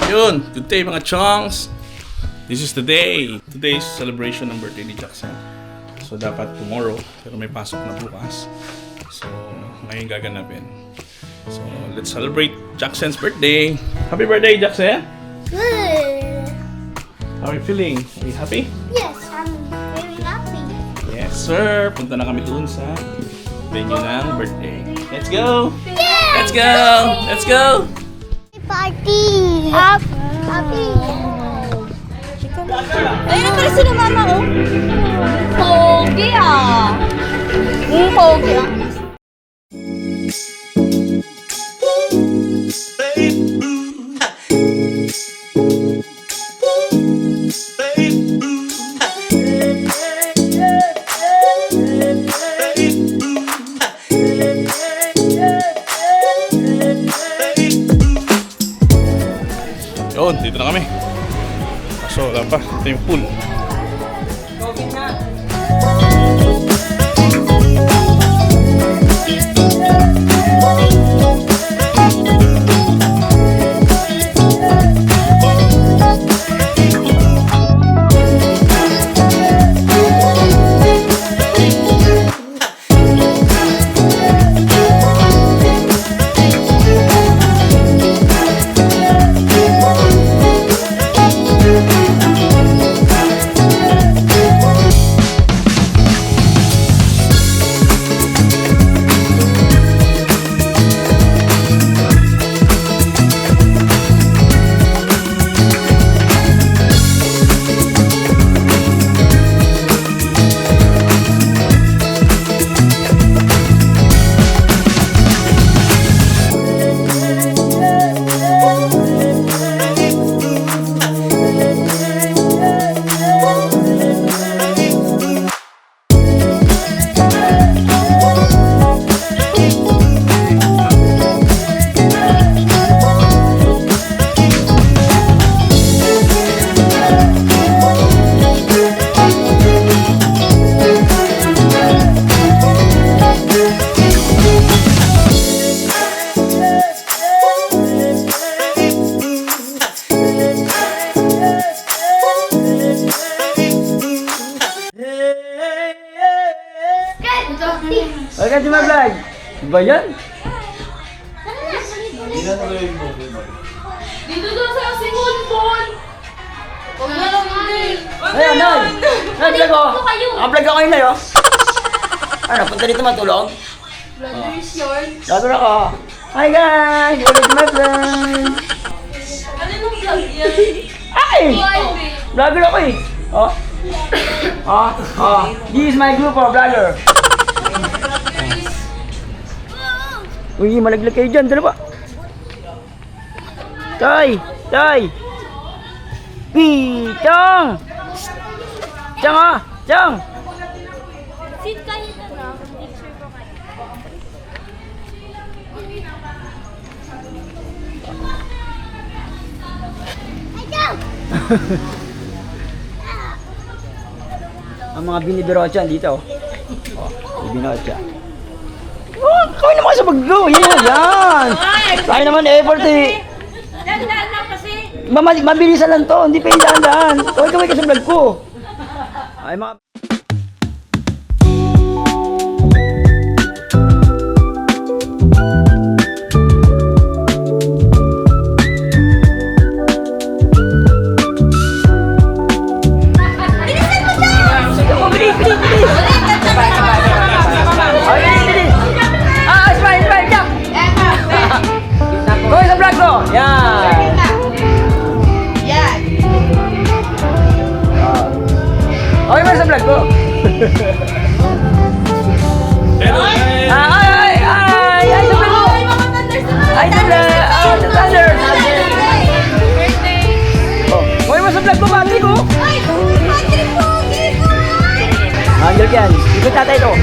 Yun, good day mga chongs. This is the day. Today's celebration ng birthday ni Jackson. So dapat tomorrow, pero may pasok na bukas. So ngayon gaganapin. So let's celebrate Jackson's birthday. Happy birthday, Jackson! Good. How are you feeling? Are you happy? Yes, I'm very happy. Yes, sir. Punta na kami doon sa venue ng birthday. Let's go! Yeah! Let's go! Let's go! Party! Happy! Ayun na pala sila mama, oh. Pogi, ah. Pogi, ah. Yun, dito na kami. So, wala pa. Ito yung pool. Welcome to my vlog! Iba yan? Dito daw sa Simonbon. Huwag na lang, Nel. Ayun, Nol! Nag-vlog ako! kayo. Naka-vlog ako yun na yun! Ano, punta dito matulog? Vloggers yun. Vlogger ako! Hi guys! Welcome to my vlog! Ano nung vlog yan? Ay! Vlogger ako eh! Oh! This is my group of vlogger! Uy, malaglag kayo dyan, dalawa! Tay! Tay! Uy! Chong! Chong ah! Chong! Sit kayo na. Picture ko kayo. Ang mga binibirocha dito. Oh, binibirocha. Oh, kami naman sa baglo. Yan. Tayo naman effort eh. Dahan-dahan lang kasi. Mabilisan lang to. Hindi pa yung dahan-dahan. Kaway ka sa vlog ko. Ay mga... Okay ba sa vlog ko? Hello guys! Ay, sa vlog ko! Ay, sa vlog! Sa thunder! Oh, okay ba sa vlog ko, Patrick ko? Angel yan. Ikot tatay ito.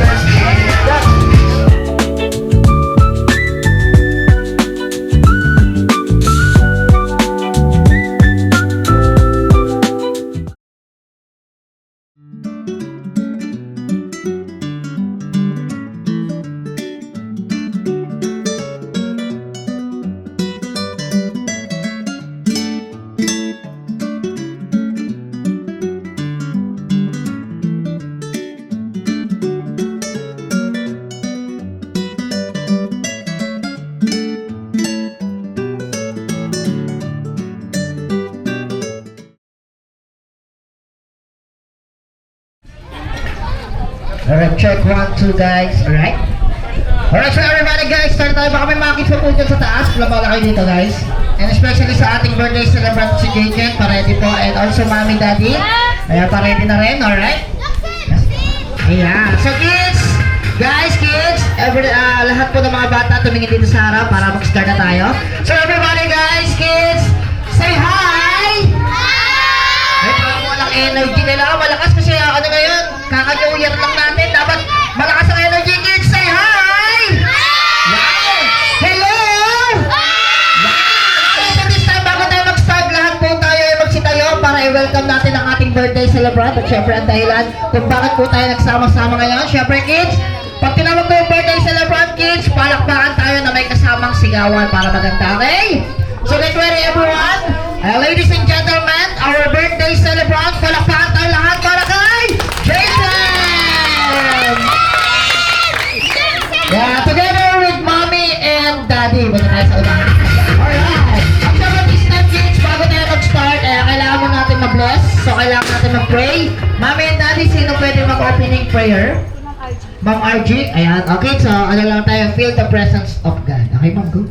Alright, check 1, 2 guys. Alright. Alright, so everybody guys, start tayo. Baka may mga kids pa po dyan sa taas. Wala kayo dito guys. And especially sa ating birthday celebrant si JJ, pa-ready po. And also mommy, daddy. Ayan, pa-ready na rin. Alright. Ayan. So kids, guys, kids, lahat po ng mga bata tumingin dito sa harap para mag-start na tayo. So everybody guys, kids, say hi! Ay, parang walang energy. Kailangan malakas kasi ano ngayon, kaka-new year lang natin. Dapat malakas ang energy, kids. Say hi! Yan! Hello! Yan! So this time, bago tayo mag-start, lahat po tayo ay magsitayo para i-welcome natin ang ating birthday celebrant. At syempre ang dahilan kung bakit po tayo nagsama-sama ngayon. Syempre, kids, pag tinawag ko yung birthday celebrant, kids, palakpakan tayo na may kasamang sigawan para maganda, okay? So get ready everyone. Ladies and gentlemen, our birthday celebrant, palakpakan tayo lahat para kay Jason! Yeah, together with mommy and daddy. Basta tayo sa unahan. Alright. Ang sagot is time, kids, bago tayo mag-start, kailangan mo natin ma-bless. So kailangan natin mag-pray. Mommy and daddy, sino pwede mag-opening prayer? Ma'am RG, ayan. Okay, so ano lang tayo, feel the presence of God. Okay, ma'am, go.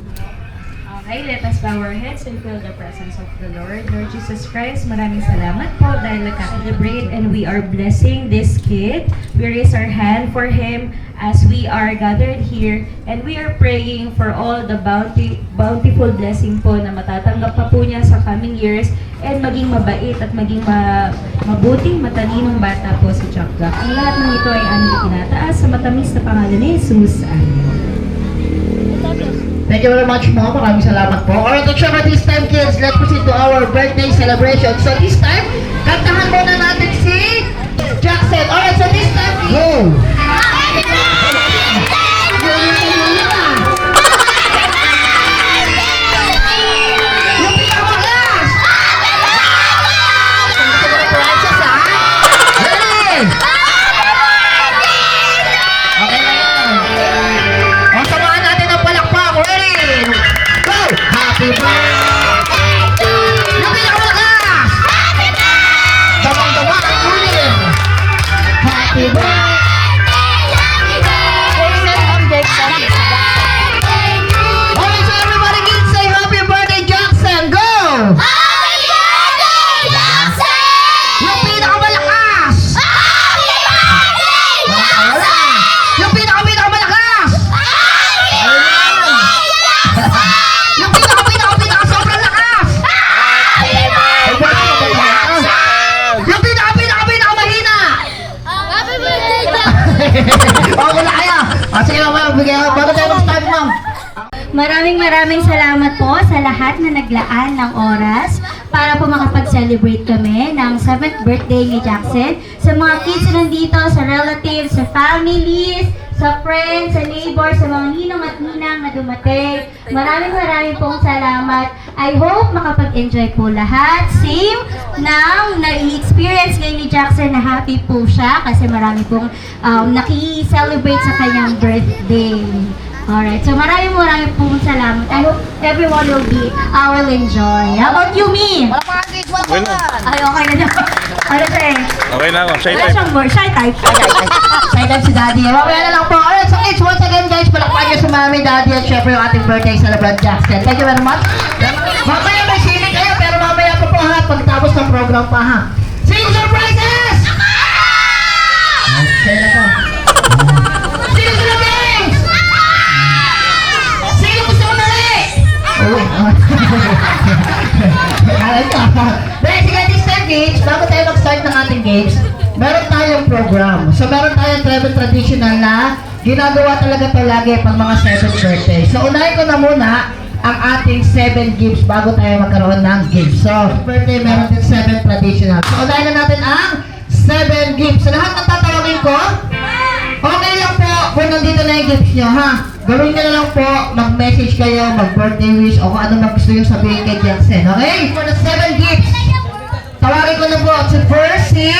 Okay, let us bow our heads and feel the presence of the Lord. Lord Jesus Christ, maraming salamat po dahil naka-celebrate and we are blessing this kid. We raise our hand for him as we are gathered here and we are praying for all the bountiful blessing po na matatanggap pa po niya sa coming years and maging mabait at maging mabuting matalinong bata po si Chakga. Ang lahat ng ito ay aming itinataas sa matamis na pangalan ni Jesus. Amen. Thank you very much, ma'am. Maraming salamat po. Alright, at syempre this time, kids, let's proceed to our birthday celebration. So this time, kantahan muna natin si Jackson. Alright, so this time, go! Yung pinakamas! Princess, ha? Ready? Okay na yun. O, samahan natin ang palakpak. Ready? Go! Happy birthday! Yung pinakamalakas! Damang-dama ang ulit! Happy birthday! Alright, so everybody can say happy birthday, Jackson! Go! Yung pinakamalakas! Wala! Yung pinakamalakas! Yung pinaka sobrang lakas! Yung pinaka mahina! Oh, wala kaya! Sige, ma'am, bago tayo mag-start, ma'am. Maraming salamat po sa lahat na naglaan ng oras para po makapag-celebrate kami ng 7th birthday ni Jackson. Sa mga kids na nandito, sa relatives, sa families, sa friends, sa neighbors, sa mga ninong at ninang na dumating. Maraming pong salamat. I hope makapag-enjoy po lahat. Same nang nai-experience ngayon ni Jackson na happy po siya kasi marami pong naki-celebrate sa kanyang birthday. Alright, so maraming pong salamat. I hope everyone will enjoy. How about you, me? Okay na. Ay, okay na naman. Ano siya eh? Okay na ako. Shy Wala type. siyang word. Shy type. Side time si Daddy. Mamaya na lang po. Alright, so kids, once again guys, palakpakan niyo si Mami, Daddy, at syempre yung ating birthday celebrant Jackson. Thank you very much. Mamaya may singing kayo, pero mamaya pa po ha, pagtapos ng program pa ha. Sing surprises! Okay na po. Sino sila games? Sino gusto ko nali? Alam ka. Dahil sige, this time games, bago tayo mag-start ng ating games, meron tayong program. So meron tayong travel traditional na ginagawa talaga ito lagi pag mga 7th birthday. So unahin ko na muna ang ating 7 gifts bago tayo magkaroon ng gifts. So birthday meron din 7 traditional. So unahin na natin ang 7 gifts. Sa lahat ng tatawagin ko, okay lang po kung nandito na yung gifts nyo ha. Gawin nyo na lang po, mag-message kayo, mag-birthday wish o kung ano mag gusto yung sabihin kay Jackson. Okay? For the 7 gifts, tawagin ko na po. So first si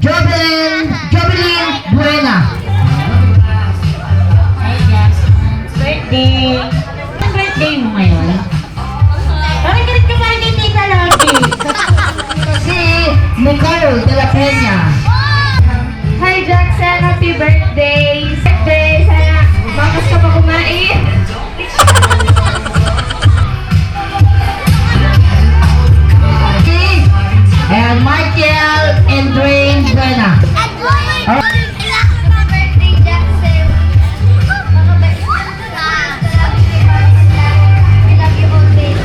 Jovelyn Buena. Birthday. Ang birthday mo ngayon? Parang galit ka pa ni Tita lagi. Si Nicole de la Peña. Hi Jackson, happy birthday! Birthday! Sana bakas ka pa kumain! And Michael and Dwayne Buena. Birthday, Jackson. I love you always.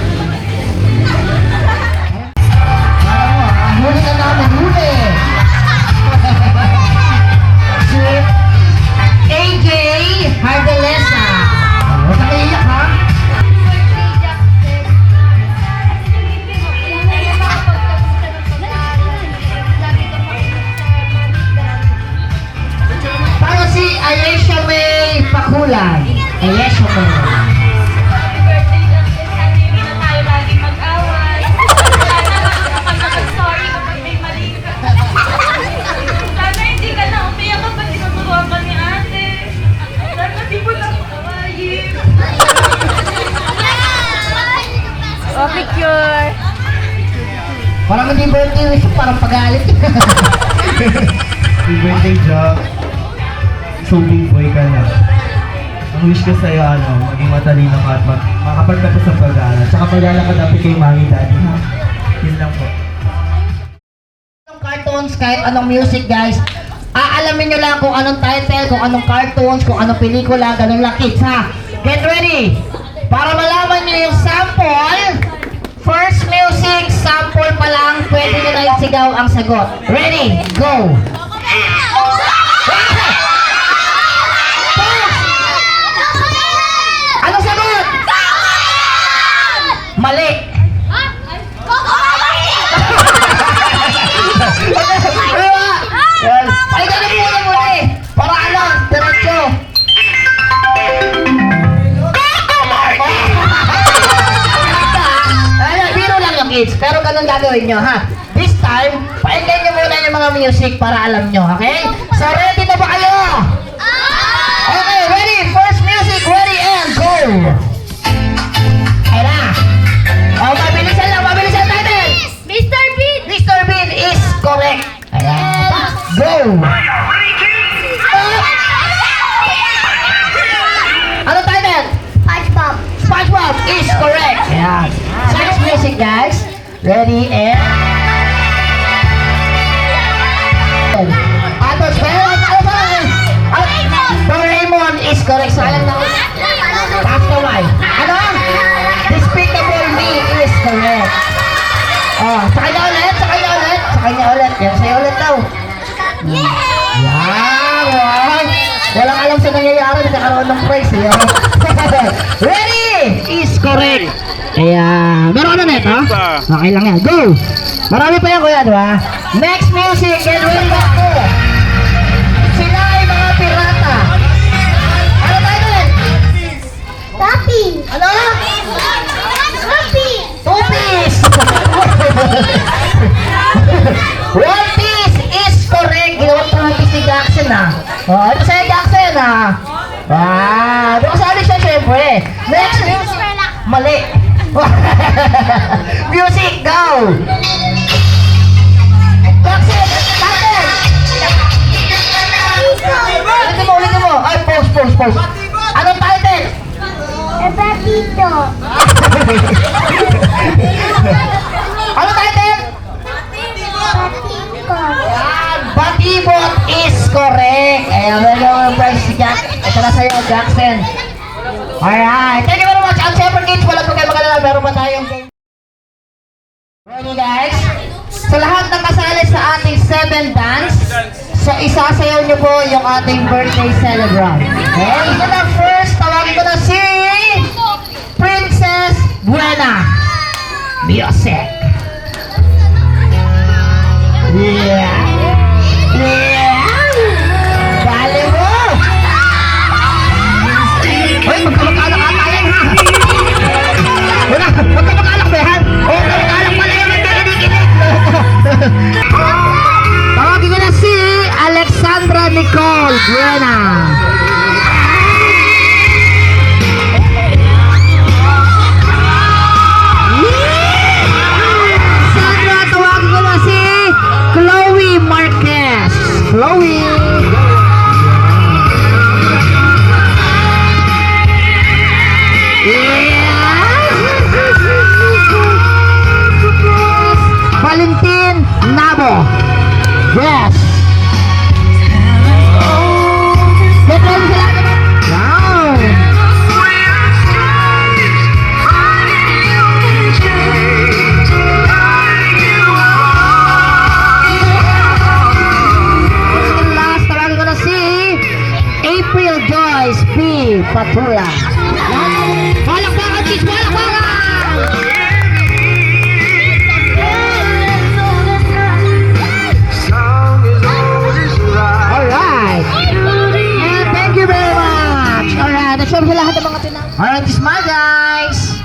Huli na namin, huli. Si AJ Hardelesa. Huwag ka naiyak, ha? Para si Ayesha May Pakulan. Ayesha May. Happy birthday Jackson! Sana hindi na tayo lagi mag-away! Sana mag-sorry kapag may mali ka! Sana hindi ka na umiyak kapag tinuturuan ka ni ate! Sana di mo na awayin! Oh, picture! Parang hindi birthday wish, parang pagalit. Happy birthday, Jack. So big boy ka na. Ang wish ko sa'yo, maging matalino ka at makapagtapos sa pag-aaral. Tsaka pag-aaral ka dapat kay mami, daddy, ha? Yun lang po. Anong cartoons, kahit anong music, guys, aalamin nyo lang kung anong title, kung anong cartoons, kung anong pelikula, ganun lang, kids, ha? Get ready! Para malaman nyo yung sample, first music, sample pa lang, pwede nyo na isigaw ang sagot. Ready, go! Anong sagot? Mali! Well, ay ganun muna muli! Para ano, diretso! Ano, biro lang yung kids, pero ganun gagawin nyo, ha? This time, painggan nyo muna yung mga music para alam nyo, okay? So, ready na ba kayo? Okay, ready? First music, ready and go! Ayun na! Oh, mabilisan natin! Mr. Bean. Mr. Bean is correct. Ayan. Go! Ano title? SpongeBob. SpongeBob is correct. Ayan. Next music, guys. Ready and... Atos, ano ba? Doraemon is correct. Sayang na. Taas kamay. Ano? Despicable Me is correct. Oh, sa kanya ulit. Yan, sa'yo ulit daw. Yan, wow. Walang alam sa nangyayari, nagkakaroon ng prize. Yan. Ready is correct. Ayan. Meron ano neto? Okay lang yan. Go! Marami pa yan, kuya, di ba? Next music, get ready na ako. Sila ay mga pirata. Ano tayo? Papi. Ano? Papi. Two piece! One piece is correct. Ginawa pa ng piece ni Jackson, ha? Oh, ito sa'yo, Jackson, ha? Wow! Di ko sali siya, syempre. Next music. Mali. Music, go! Jackson! Ulitin mo. Ay, pause. Anong title? Patito. Ano title? Patito. Yan, Batibot is correct. Ayan, meron yung prize si Jack. Ito na sa'yo, Jackson. Alright, thank you very much. Ang Shepherd Kids, wala po kayo mag-alala. Meron pa tayong game. Ready, guys? Sa lahat ng kasali sa ating 7 dance, so isasayaw niyo po yung ating birthday celebrant. Okay? Ito na first, tawagin ko na si Princess Buena. Music. Yeah. Dali mo! Hoy, magkamag-alak ata yan, ha? Wala, magkamag-alak ba yan? Oo, magkamag-alak pala yung magkakakikinig. Tawagin ko na si Alexandra Nicole Buena. Sandra, tawagin ko na si Chloe Marquez. Chloe! Yes! Get ready sa lahat naman! Wow! Last, tawagin ko na si April Joyce P. Patula. Palakpakan, kids! Palakpakan! Alright! And thank you very much! Alright, na-show sa lahat ng mga tinang. Alright, smile guys!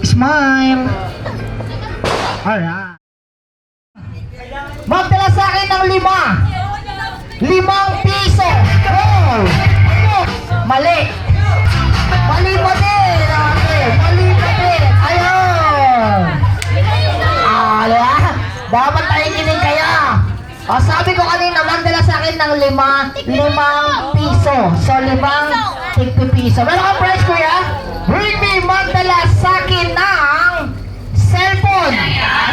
Smile! Alright. Magdala sa akin ng 5 piso! Oh! Mali! Mali pa din! Okay, mali pa din! Ayun! Diba? Dapat nakikinig kayo! O, sabi ko kanina, magdala sa akin ng 5 piso. So, 5 piso. Meron kang price, kuya? Bring me magdala sa akin ng cellphone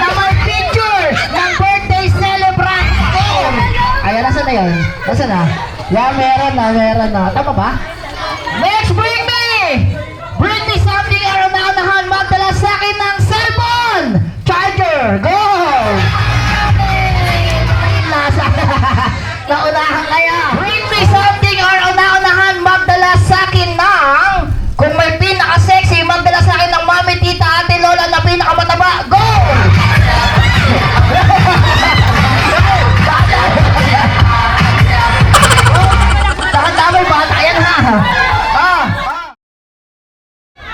na may picture ng birthday celebrant ko. Ayan, nasa na yun? Nasa na? Yeah, meron na. Tama ba? Next, bring me something around magdala sa akin ng cellphone charger. Go! Nasa naunahan kaya. Bring me something or unahan magdala sa akin ng kung may pinaka-sexy magdala sa akin ng mami, tita, ate, lola na pinakamataba. Go! Damay bata yan ha.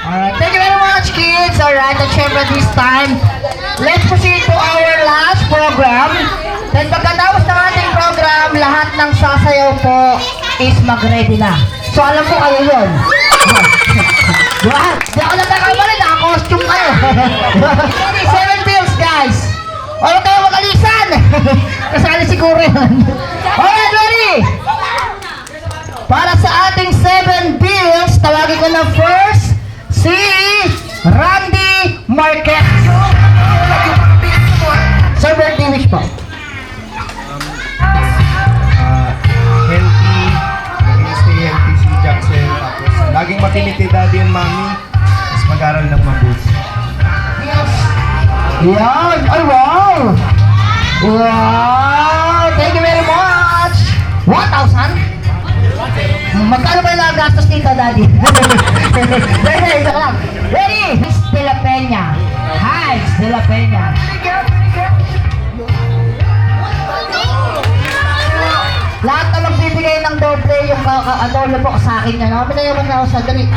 Alright, thank you very much kids. Alright, at syempre this time, let's proceed to our last program. Then pagkatapos ng ating program, lahat ng sasayaw po is mag-ready na. So alam ko kayo yun. Diba? Di ako nagkakamali, naka-costume kayo. 7 bills guys. Huwag kayo mag-alisan. Kasali siguro yun. Alright, ready? Para sa ating 7 bills, tawagin ko na first, si Randy Marquez. Sir, birthday wish po. Healthy, maging stay healthy si Jackson. Tapos, laging makinig kay daddy and mommy. Tapos mag-aral ng mabuti. Yan! Ay, wow! Wow! Thank you very much! 1,000? Magkano ba yung nagagastos dito, daddy? Ready, isa lang. Ready! Miss De La Peña. Hi, Miss De La Peña. Lahat na magbibigay ng doble yung doble po sa akin yan. Pinayaman na ako sa ganit.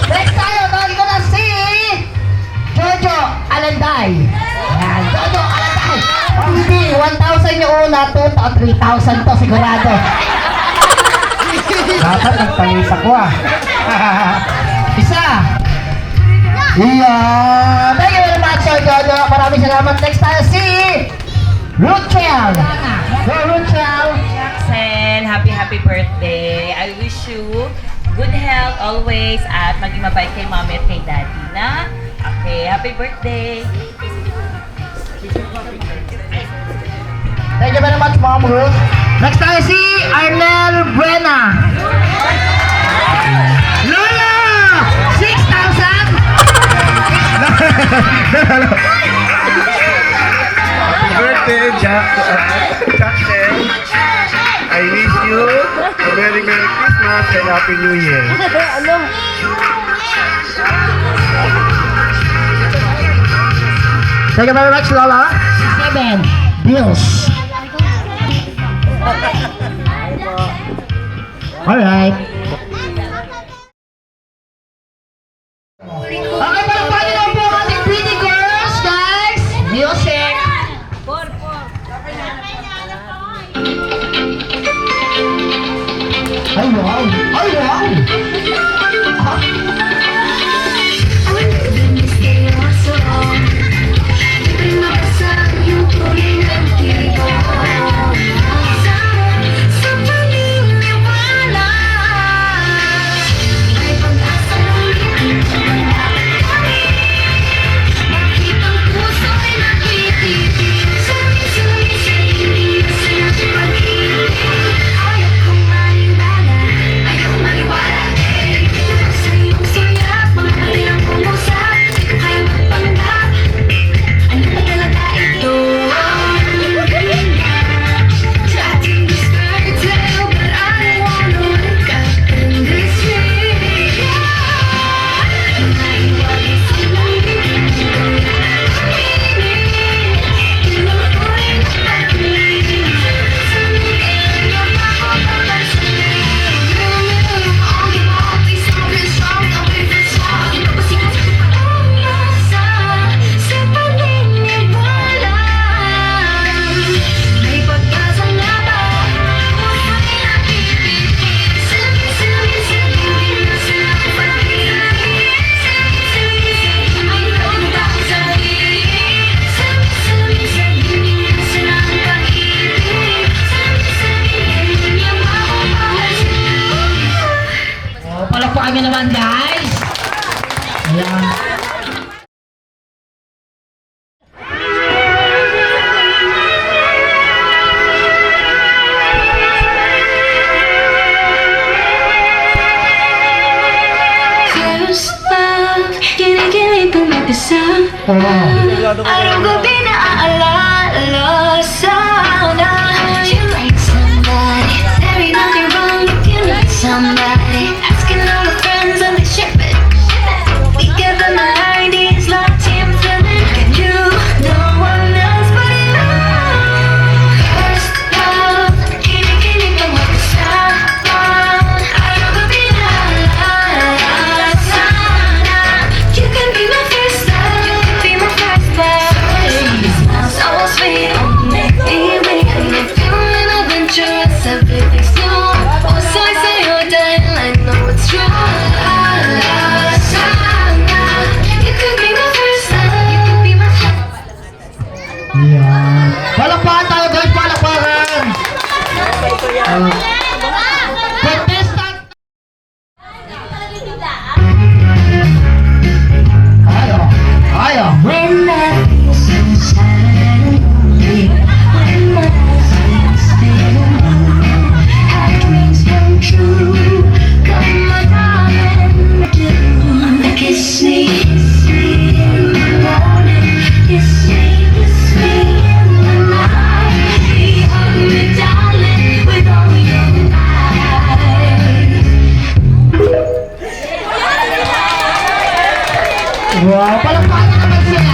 Next tayo, tawagin ko na si Jojo Alanday. Ayan, Jojo Alanday. Hindi, 1,000 yung una, 2,000 o 3,000 to sigurado. Dapat nagpangis ako Isa. Yeah. Thank you very much, Sir Jojo. Maraming salamat. Next tayo si Ruchel. Go, Ruchel. Jackson, happy birthday. I wish you good health always at maging mabait kay mommy at kay daddy na. Okay, happy birthday. Thank you very much, Mom Ruth. Next tayo si Arnel Brena. Lola! 6,000! Happy birthday, Jackson. I wish you a very Merry Christmas and Happy New Year. Thank you very much, Lola. 7 bills. Alright. Okay, palakpakan na po ang ating pretty girls, guys. Music. Ay, wow. Ay, wow. guys. Ayan. First love, kinikilig kong mag-isa. Araw gabi na aalala sana. You like somebody, there ain't nothing wrong if you like somebody. Asking all the friends and they ship it. We give them the 90s, love team feeling. Can you, no one else but you. First love, kinikilig kong mag-isa. Araw gabi na aalala sana. You can be my first love, you can be my first love. It smells so sweet, make me weak. I'm feeling adventurous, everything's new. Puso'y sa'yo dahil I know it's true. Aalala sana. You can be my first love, you can be my first. Ayan. Palakpakan tayo guys, palakpakan. Contestant. Ayo. When I feel so sad and lonely, when my eyes stay alone, have dreams come true. Come my darling, do kiss me in the morning, kiss me in the night. Hug me, darling, with all your eyes. Wow, palakpakan naman sila.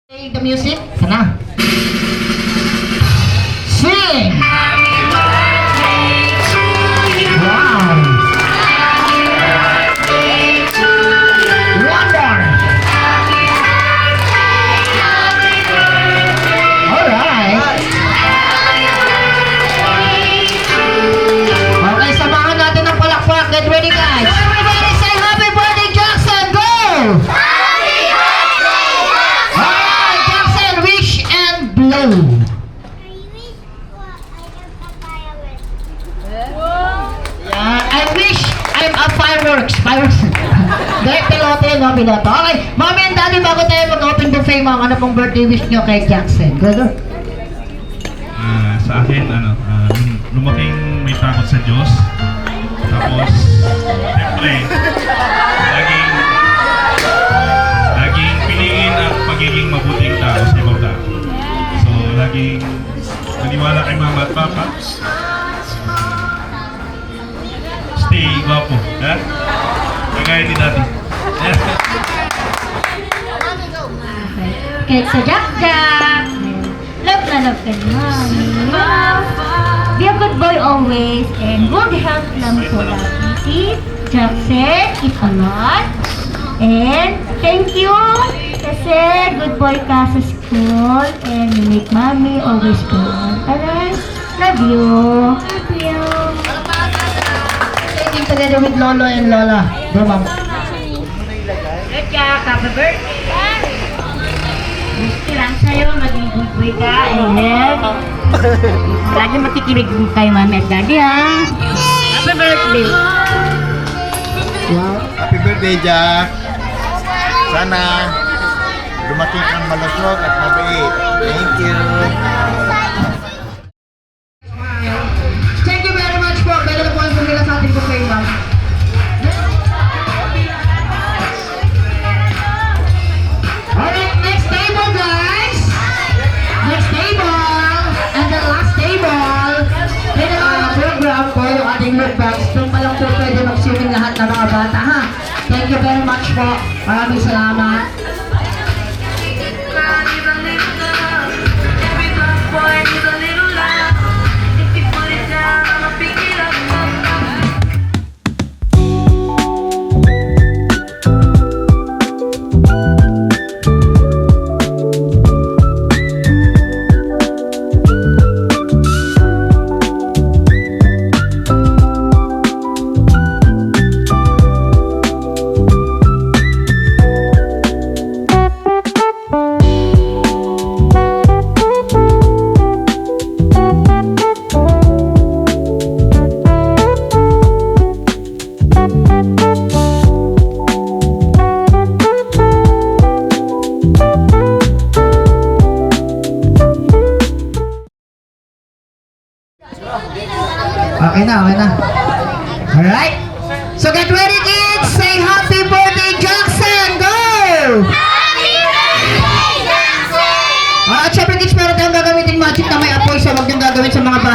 Play the music. Sana. Sing. Wow. One more. Alright. Okay, samahan natin ng palakpak. Get ready guys. Everybody say happy birthday Jackson. Go! Alright, Jackson, wish and blow. Yeah, I wish I'm a fireworks. Dahil piloto yun, no? Piloto. Okay, Mommy and Daddy, bago tayo mag-open buffet, mga ano pong birthday wish nyo kay Jackson? Go, go. Sa akin, lumaking may takot sa Diyos. Tapos, siyempre, laging piliin ang pagiging mabuting tao sa ibang tao. So, laging maniwala kay Mama at Papa. Stay gwapo, ha? Kagaya ni Daddy. Kahit sa Jack Jack, love na love ka ni Mami. Be a good boy always and good health lang po lagi. Jackson, eat a lot. And thank you kasi good boy ka sa school and you make Mami always proud. Alright? Love you. Love you. Singing together with Lolo and Lola. Go, Mom. Good Jack, happy birthday! Gusto lang sa'yo, maging good boy ka. And lagi makikinig kay Mami at Daddy, ha? Happy birthday! Happy birthday, Jack! Sana lumaki kang malusog at mabait. Thank you! Thank you very much po. Dahil na po ang sumila sa ating buffet, Ma'am. Alright, next table, guys. Next table. And the last table. May program po yung ating loot box. Doon pa lang po pwede mag-swimming lahat ng mga bata, ha? Thank you very much po. Maraming salamat.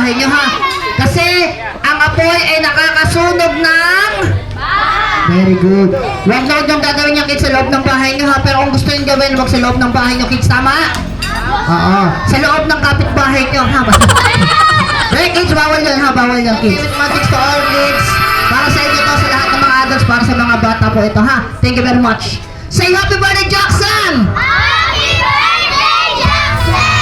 bahay nyo ha. Kasi ang apoy ay nakakasunog ng... Very good. Huwag na huwag niyong gagawin yung kids sa loob ng bahay nyo ha. Pero kung gusto nyo gawin, huwag sa loob ng bahay nyo kids, tama? Oo. Sa loob ng kapitbahay nyo ha. Hey kids, bawal yun ha, bawal yun kids. Mathematics to all kids. Para sa inyo to, sa lahat ng mga adults, para sa mga bata po ito ha. Thank you very much. Say happy birthday, Jackson! Happy birthday, Jackson!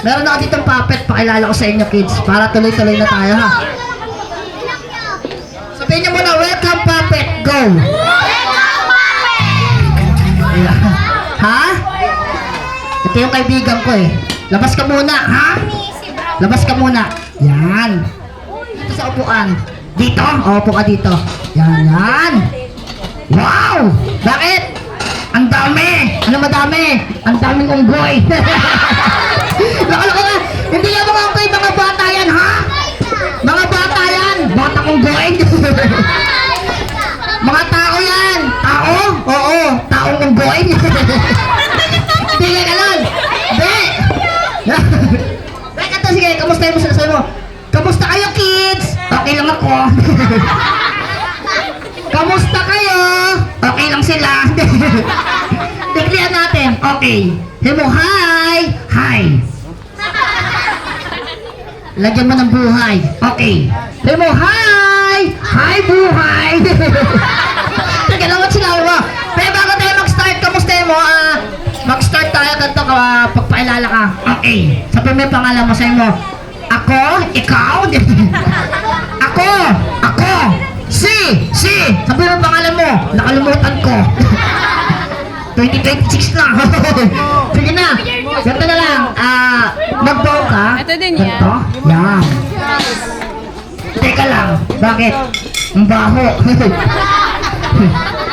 Meron ako ditong puppet, pakilala ko sa inyo kids, para tuloy-tuloy na tayo ha. Sabihin niyo muna, welcome puppet, go! Welcome, Puppet! Ha? Ito yung kaibigan ko eh. Labas ka muna, ha? Labas ka muna. Yan. Dito sa upuan. Dito? Upo ka dito. Yan, yan. Wow! Bakit? Ang dami! Ano madami? Ang daming unggoy. Nakaloko ka! Hindi yan mga unggoy, mga bata yan, ha? Mga bata yan! Batang unggoy! Mga tao yan! Tao? Oo, taong unggoy. Hindi ka ganun! Hindi! Teka to, sige, kamustahin mo sila sa'yo mo. Kamusta kayo, kids? Okay lang ako. Kamusta kayo? Okay lang sila. Tignan natin. Okay. Hello, hi! Hi! Lagyan mo ng buhay. Okay. Hello, hi! Hi, buhay! Teka lang, what's sinabi mo? Pero bago tayo mag-start, kamustahin mo? Mag-start tayo, ganito ka, pagpailala ka. Okay. Sabi mo yung pangalan mo, sa'yo mo. Ako? Ikaw? Ako! Si! Sabi mo yung pangalan mo. Nakalimutan ko. 2026 na. Sige na. Ganito na lang. Mag-bow ka. Ito din yan. Ganito? Yan. Teka lang. Bakit? Ang baho.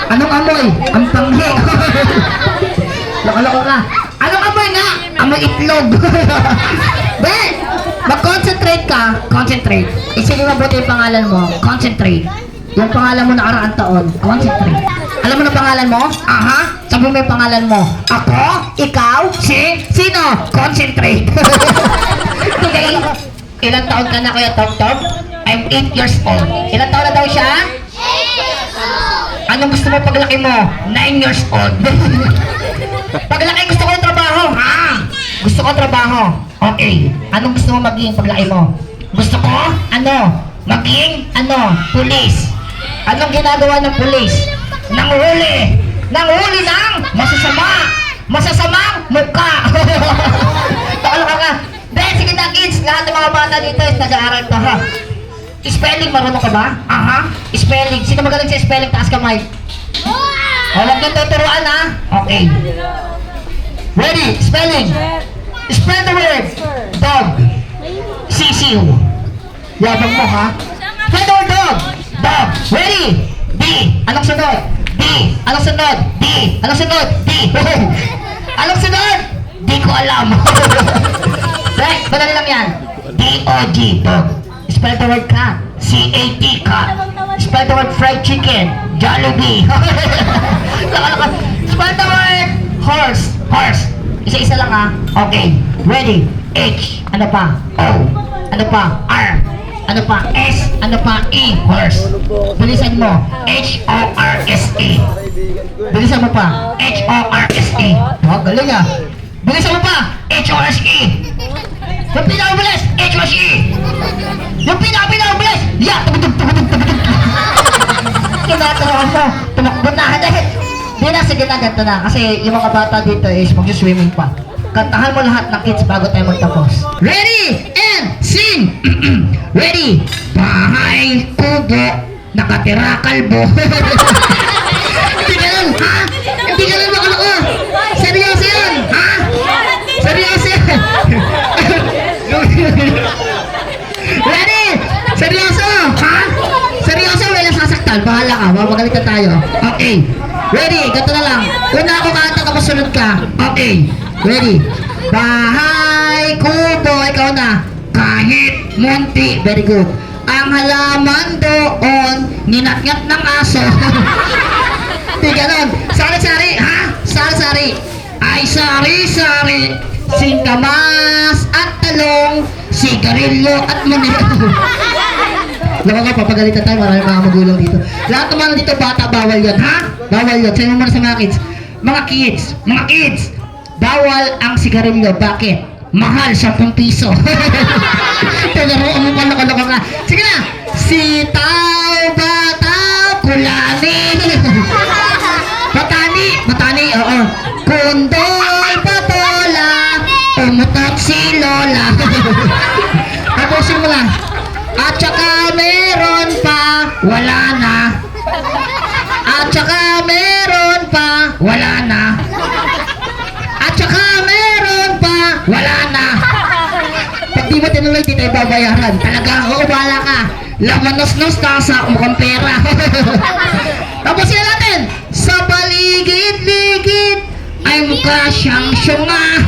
Anong amoy? Ang panghi. Loko-loko ka. Anong amoy nga? Amoy itlog. Be! Mag-concentrate ka. Concentrate. Isipin mabuti yung pangalan mo. Concentrate. Yung pangalan mo nakaraang taon. Concentrate. Alam mo na pangalan mo? Aha. Sabi mo yung pangalan mo. Ako? Ikaw? Sino? Concentrate. Okay. Ilang taon ka na Kuya Tom? I'm 8 years old. Ilang taon na daw siya? 8 years old! Anong gusto mo paglaki mo? 9 years old. Paglaki gusto ko yung trabaho. Ha? Gusto ko trabaho. Okay. Anong gusto mo maging paglaki mo? Gusto ko? Maging? Pulis. Anong ginagawa ng pulis? Nanghuli ng masasamang mukha. Takala ka. Dahil sige na kids, lahat ng mga bata dito is nag-aaral to ha. Spelling, marunong ka ba? Aha. Spelling. Sino magaling sa spelling? Taas kamay. Huwag nyo tuturuan ha. Okay. Ready? Spelling. Spell the word. Dog. Sisiw. Yabang mo ha. Spell the word dog. Dog. Ready? D. Anong sunod? D. Anong sunod? D. Anong sunod? D. Anong sunod? Di ko alam. Right? Madali lang yan. D-O-G. Dog. Spell the word cat. C-A-T. Cat. Spell the word fried chicken. Jollibee. Spell Spell the word horse. Horse. Isa-isa lang ha. Okay. Ready. H. Ano pa? O. Ano pa? R. Ano pa? S. Ano pa? E. Horse. Bilisan mo. H-O-R-S-E. Bilisan mo pa. H-O-R-S-E. Oh, galing ah. Bilisan mo pa. H-O-R-S-E. Yung pinakabilis. H-O-R-S-E. Yung pinakabilis. Yeah. Kinatawa mo. Tumakbo na. Di na, sige na, ganito na. Kasi yung mga bata dito is mag-swimming pa. Kantahan mo lahat ng kids bago tayo magtapos. Ready and sing! Ready! Bahay, kubo, nakatira kalbo. Hindi ganun, ha? Hindi ganun makaloko. Seryoso yun, ha? Seryoso yun. Ready? Seryoso, ha? Seryoso, wala sasaktan. Bahala ka, mamagalitan tayo. Okay. Ready? Ganito na lang. Una ako kanta, tapos sunod ka. Okay. Ready? Bahay, kubo, ikaw na. Kahit munti. Very good. Ang halaman doon, ninatngat ng aso. Di ganon. Sari-sari, ha? Sari-sari. Ay, sari-sari. Singkamas at talong, sigarilyo at manila. Laka ka, papagalitan tayo. Maraming mga magulang dito. Lahat naman dito, bata, bawal yun, ha? Bawal yun. Sa'yo muna sa mga kids. Mga kids, bawal ang sigarilyo. Bakit? Mahal, 10 piso. Talaroan mo pa, laka ka. Sige na! Sitaw, bataw, kulani. Batani, oo. Kundol, patola, umutot si Lola. Tapusin mo lang. At saka meron pa, wala na. At saka meron pa, wala na. At saka meron pa, wala na. Pag di mo tinuloy, di tayo babayaran. Talaga, oo, bahala ka. Lamanos-nos, tasa, mukhang pera. Tapos sila natin, sa paligid-ligid, ay mukha siyang syunga.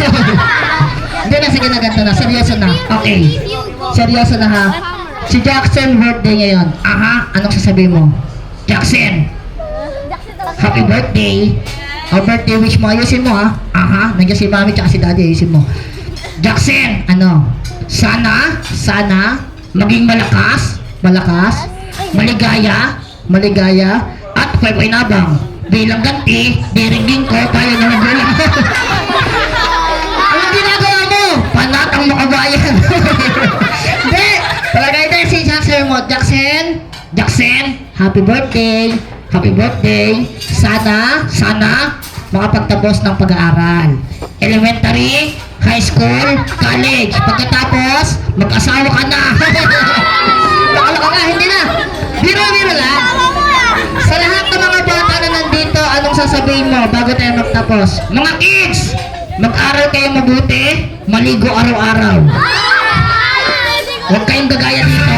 Hindi na, sige na, ganito na. Seryoso na. Okay. Seryoso na ha. Si Jackson, birthday ngayon. Aha, anong sasabihin mo? Jackson, happy birthday. O birthday wish mo, ayusin mo ha. Aha, nandiyan si mami tsaka si daddy, ayusin mo. Jackson, ano? Sana maging malakas, maligaya, at pwede-nabang. Bilang ganti, diringgin ko, tayo na nagbilang. Anong ginagawa mo? Panatang makabayan. Hindi, palagay tayo si Jackson mo. Jackson, happy birthday. Sana makapagtapos ng pag-aaral. Elementary, high school, college. Pagkatapos, mag-asawa ka na. Nakalaka ka, hindi na. Biro lang. Sa lahat ng mga bata na nandito, anong sasabihin mo bago tayo magtapos? Mga kids, mag-aral kayo mabuti, maligo araw-araw. Huwag kayong gagaya dito.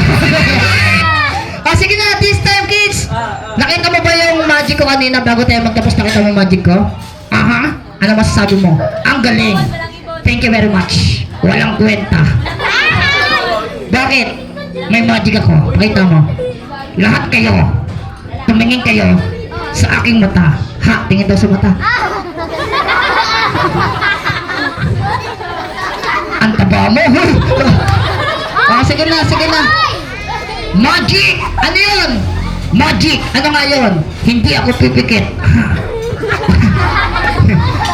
Sige na, this time kids. Nakita mo ba yung magic ko kanina bago tayo magtapos? Nakita mo yung magic ko? Aha. Ano masasabi mo? Ang galing. Thank you very much. Walang kwenta. Bakit? May magic ako. Pakita mo. Lahat kayo, tumingin kayo sa aking mata. Ha? Tingin daw sa mata. Ang taba mo. Sige na. Magic! Ano yun? Magic! Ano nga yun? Hindi ako pipikit.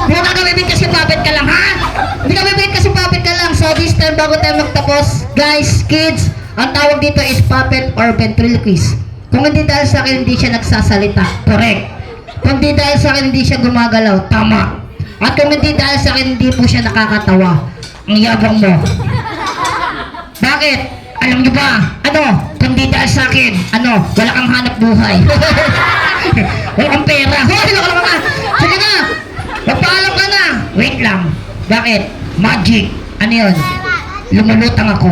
Hindi ka bibigit kasi puppet ka lang, ha? Hindi ka bibigit kasi puppet ka lang. So this time, bago tayo magtapos, guys, kids, ang tawag dito is puppet or ventriloquist. Kung hindi dahil sa akin, hindi siya nagsasalita. Correct. Kung hindi dahil sa akin, hindi siya gumagalaw. Tama. At kung hindi dahil sa akin, hindi po siya nakakatawa. Ang yabang mo. Bakit? Alam niyo ba? Ano? Kung di dahil sa akin, ano? Wala kang hanap buhay. Wala kang pera. Hoy, wala ka. Sige na. Magpaalam ka na. Wait lang. Bakit? Magic. Ano yun? Lumulutang ako.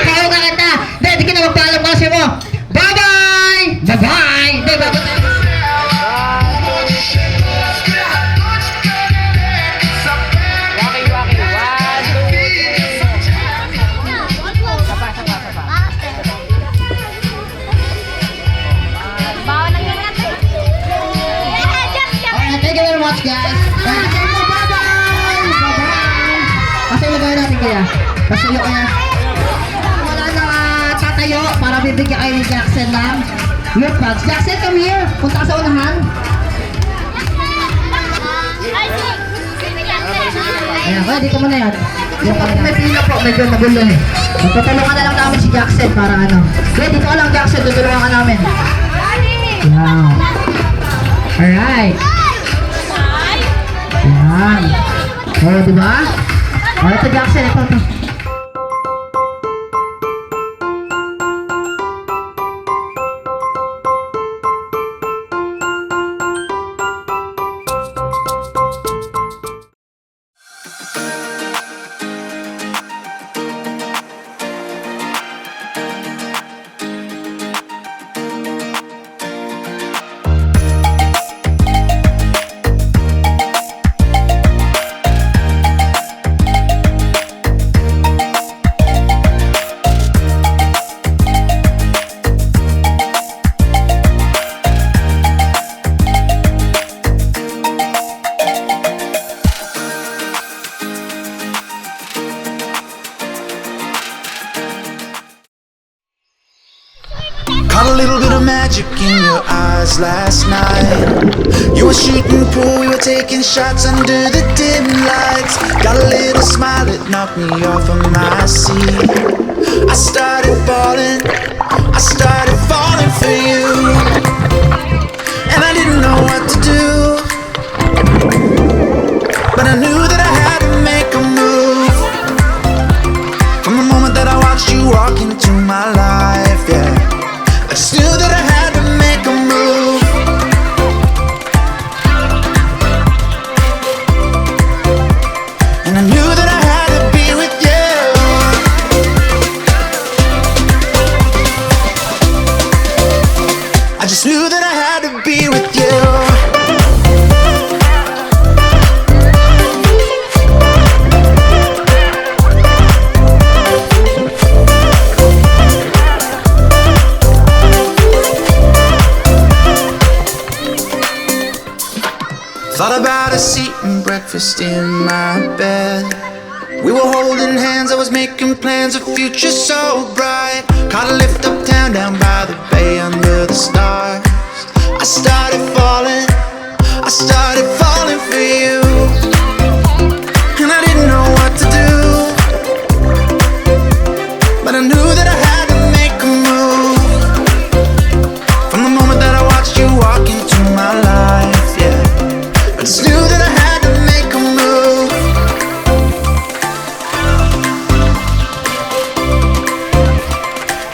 Kaya ka kita. Hindi ka na magpaalam kasi mo. Bye-bye! Bye-bye! Bye-bye! Kasi yung wala na tatayo para bibigyan kayo ni Jackson ng youth bags. Jackson, come here. Punta ka sa unahan. Ayan, kaya dito muna yan. Yung pag may pila po, medyo nagulo eh. Tutulungan na lang namin si Jackson para ano. Kaya dito ka lang Jackson, tutulungan ka namin. Wow. Alright. Yan. Oh, diba? Oh, ito Jackson, ito. Caught a little bit of magic in your eyes last night. You were shooting pool, we were taking shots under the dim lights. Got a little smile that knocked me off of my seat. I started falling for you. And I didn't know what to do, but I knew that I had to make a move. From the moment that I watched you walk into my life, yeah, I just knew that I had to make a move. And I knew that I had to be with you. I just knew that I had to be with you. Thought about a seat and breakfast in my bed. We were holding hands, I was making plans, a future so bright. Caught a lift uptown, down by the bay under the stars. I started falling for you. And I didn't know what to do, but I knew that I had to make a move. From the moment that I watched you walk into my life, yeah, I just knew that I had to make a move.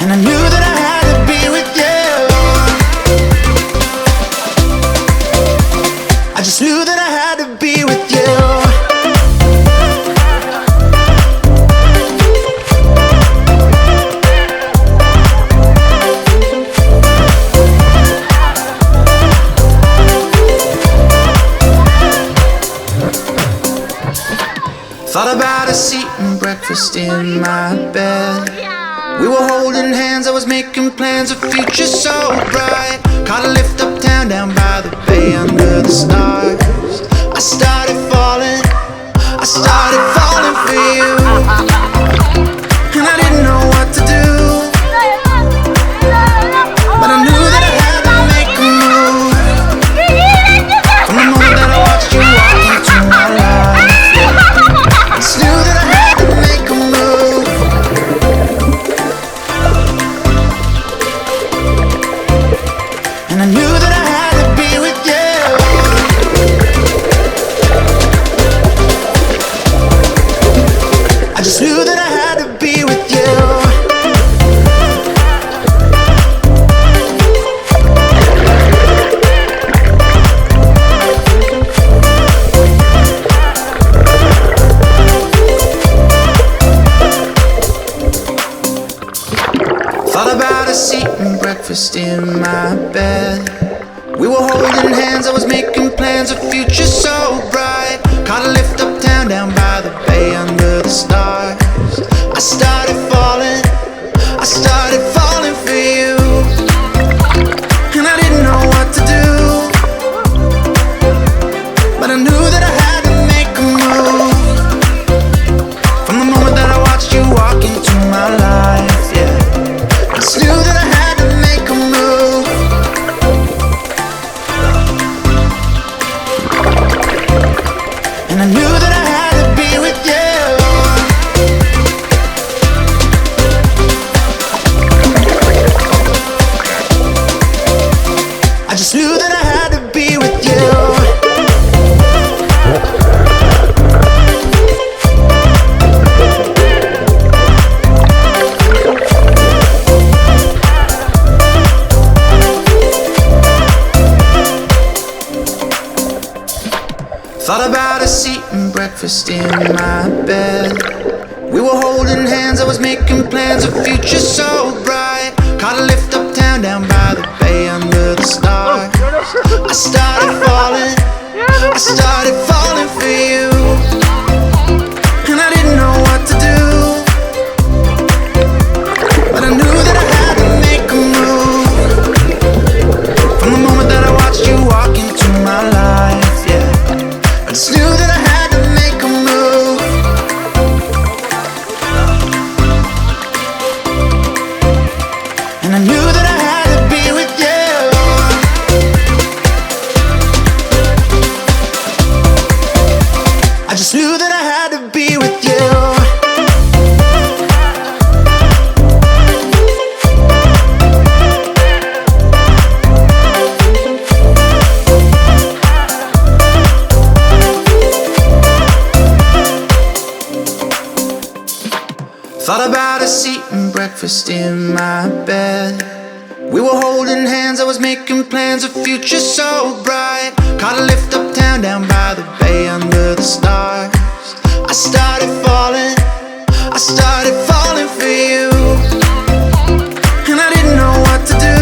And I knew that I had to be with you. I just knew that I had to be with you. Thought about a seat and breakfast in my bed. We were holding hands, I was making plans, a future so bright. Caught a lift uptown, down by the bay under the stars. I started falling for you. And I didn't know what to do, but I knew that I had to make a move. From the moment that I watched you walk into my life, I just knew that I had to make a move. And I knew that I had to be with you. I just knew that I had to be with you. Thought about a seat and breakfast in my bed. We were holding hands, I was making plans, a future so bright. Caught a lift uptown, down by the bay under the stars. I started falling for you. And I didn't know what to do, but I knew that I had to make a move. From the moment that I watched you breakfast in my bed. We were holding hands, I was making plans, a future so bright. Caught a lift uptown, down by the bay under the stars. I started falling for you, and I didn't know what to do, but I knew that I had to make a move. From the moment that I watched you walk into my life, yeah, I just knew that I had to make a move. And I knew that I had to be with you. I just knew that I had to be with you. Thought about us eating breakfast in my bed. We were holding hands, I was making plans, a future so bright. Caught a lift uptown, down by the bay under the stars. I started falling for you, and I didn't know what to do,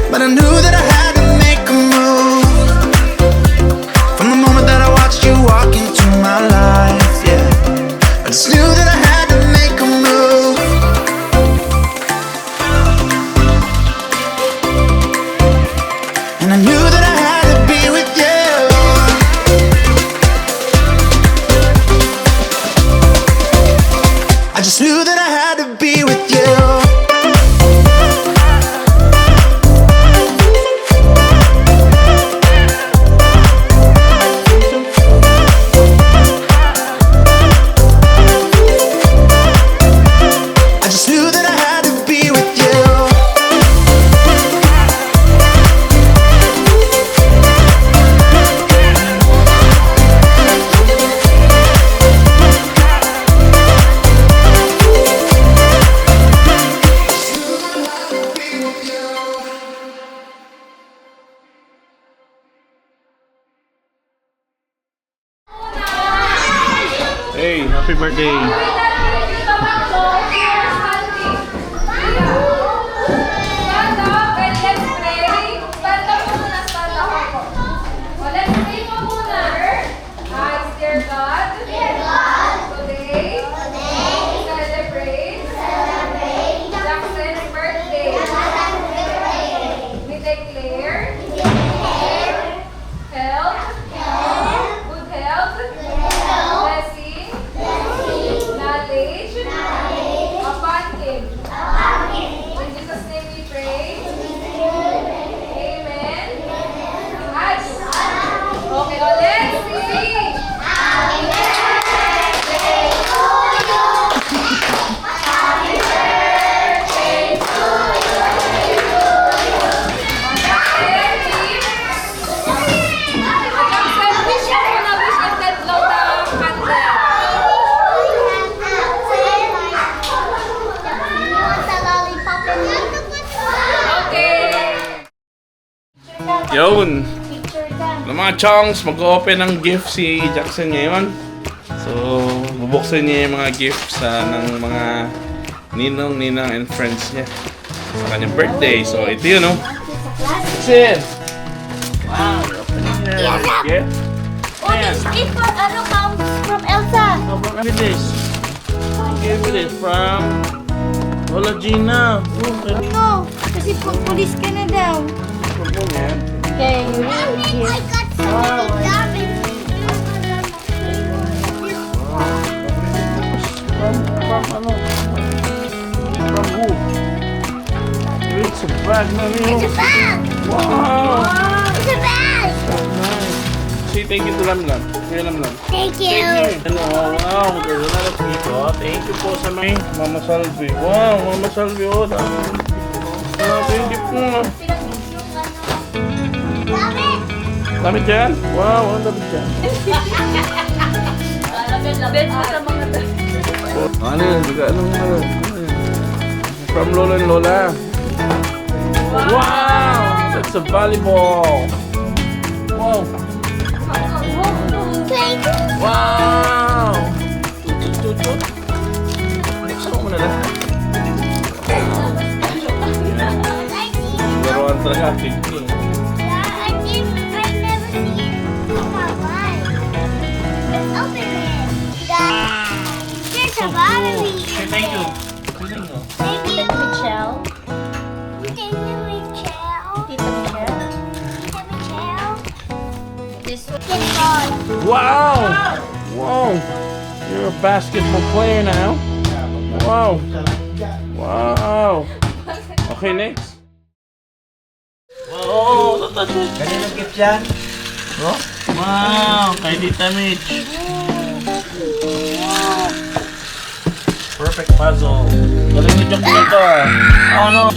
but I knew that I had to make a move. From the moment that I watched you walk into my life, yeah, I just knew that I had to make a move. And I knew that I had to be with you. I just knew that I had to be with you. I just knew that I had to be with you. Hey, happy birthday. Yun. Mga chongs, mag-open ng gift si Jackson ngayon. So, bubuksan niya yung mga gifts ng mga ninong, ninang, and friends niya sa kanyang birthday. So, ito yun, no? Jackson! Wow, opening your gift. Oh, this gift comes from Elsa. How about this? Give it from Lola Gina. No, kasi pulis ka na daw. Okay, Mommy, I got something dumb. From who? It's a bag, Mami. It's a bag. Wow! It's a bag. So nice. Say thank you to Lamlam. Kaya Lamlam. Thank you. Ano, wow, there's a lot of people. Thank you po sa may Mama Salvi. Wow, Mama Salvi. Oh, thank you po. Dami dyan? Wow, ang dami dyan. Labit mo sa mga Ano yun? Anong from Lola and Lola. Wow! That's a volleyball. Wow. Wow! Tut. Buksan mo na lahat. Laruan talaga, tignan. There's a battery. Say thank you. Thank you, Michelle. Thank you, Michelle. Tita Michelle. Tita Michelle. This one. Get ball. Wow! Wow! You're a basketball player now. Wow! Wow! Okay, next. Wow! Kanino gift yan? Oh? Wow! Kay Tita Mitch. Perfect puzzle. Galing ni Jack nito ah. Oh no!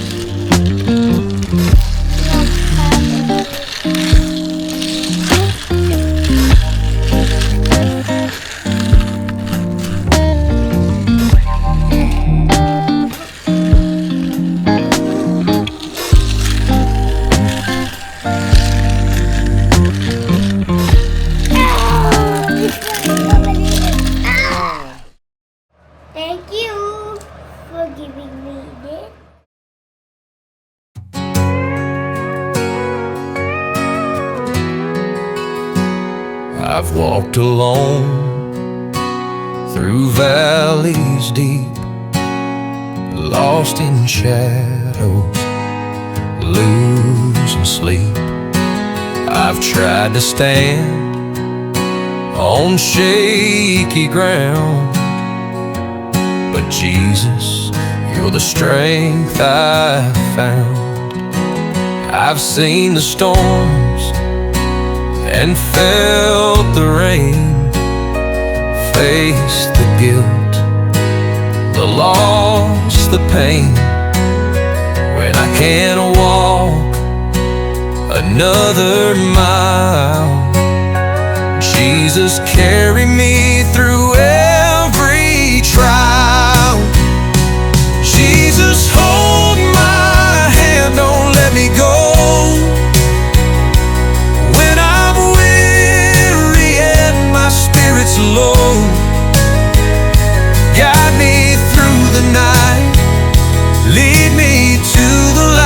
Thank you for giving me this. I've walked alone through valleys deep, lost in shadows, losing sleep. I've tried to stand on shaky ground, but Jesus, you're the strength I found. I've seen the storms and felt the rain, faced the guilt, the loss, the pain. When I can't walk another mile, Jesus, carry me through every trial. Jesus, hold my hand, don't let me go. When I'm weary and my spirit's low, guide me through the night, lead me to the light.